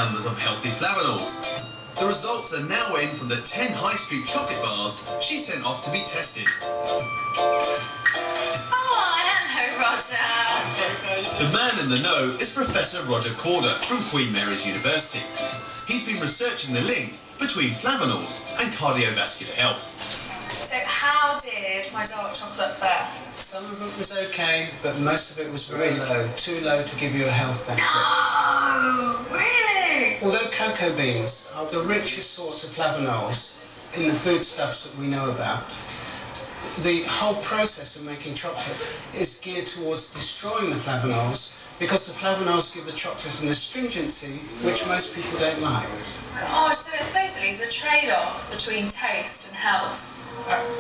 numbers of healthy flavanols. The results are now in from the 10 high street chocolate bars she sent off to be tested. Roger. The man in the know is Professor Roger Corder from Queen Mary's University. He's been researching the link between flavanols and cardiovascular health. So how did my dark chocolate fare? Some of it was okay, but most of it was very low, too low to give you a health benefit. No, really? Although cocoa beans are the richest source of flavanols in the foodstuffs that we know about, the whole process of making chocolate is geared towards destroying the flavanols because the flavanols give the chocolate an astringency which most people don't like. Oh, so it's basically a trade-off between taste and health.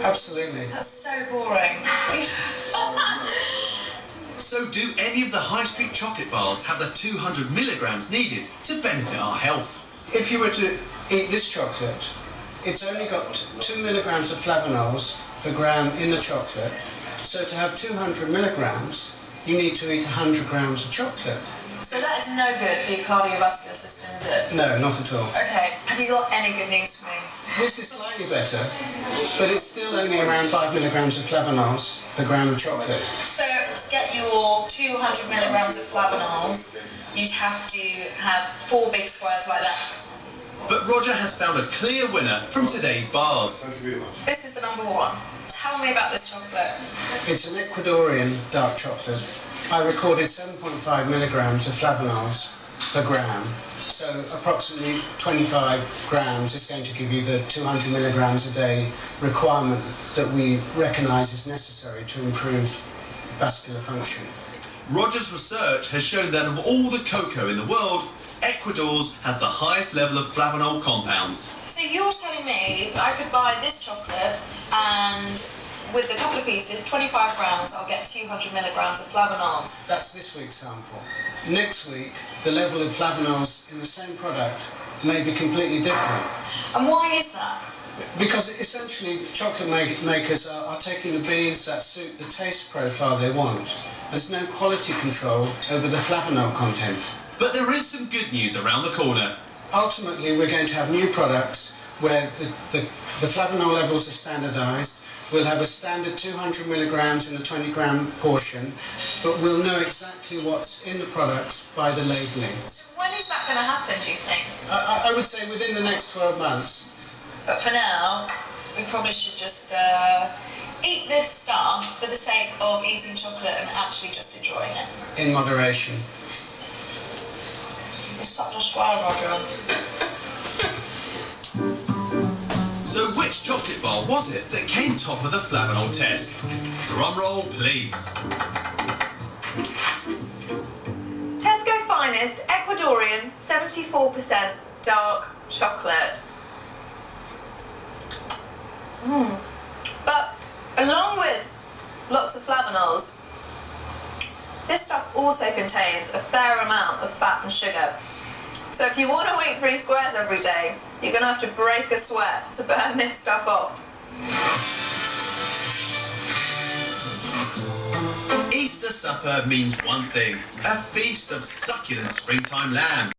Absolutely. That's so boring. So do any of the high street chocolate bars have the 200 milligrams needed to benefit our health? If you were to eat this chocolate, it's only got 2 milligrams of flavanols per gram in the chocolate. So to have 200 milligrams, you need to eat 100 grams of chocolate. So that is no good for your cardiovascular system, is it? No, not at all. Okay, have you got any good news for me? This is slightly better, but it's still only around 5 milligrams of flavanols per gram of chocolate. So to get your 200 milligrams of flavanols, you'd have to have 4 big squares like that. But Roger has found a clear winner from today's bars. This is the number one. Tell me about this chocolate. It's an Ecuadorian dark chocolate. I recorded 7.5 milligrams of flavanols per gram, so approximately 25 grams is going to give you the 200 milligrams a day requirement that we recognise is necessary to improve vascular function. Roger's research has shown that of all the cocoa in the world, Ecuador's has the highest level of flavanol compounds. So you're telling me I could buy this chocolate and with a couple of pieces, 25 grams, I'll get 200 milligrams of flavanols. That's this week's sample. Next week, the level of flavanols in the same product may be completely different. And why is that? Because essentially chocolate makers are taking the beans that suit the taste profile they want. There's no quality control over the flavanol content. But there is some good news around the corner. Ultimately, we're going to have new products where the flavanol levels are standardised. We'll have a standard 200 milligrams in a 20-gram portion, but we'll know exactly what's in the products by the labelling. So when is that going to happen, do you think? I would say within the next 12 months. But for now, we probably should just eat this stuff for the sake of eating chocolate and actually just enjoying it. In moderation. You're such a square, Roger. So which chocolate bar was it that came top of the flavanol test? Drum roll, please. Tesco Finest Ecuadorian 74% dark chocolate. But along with lots of flavanols, this stuff also contains a fair amount of fat and sugar. So if you want to eat 3 squares every day, you're going to have to break a sweat to burn this stuff off. Easter supper means one thing, a feast of succulent springtime lamb.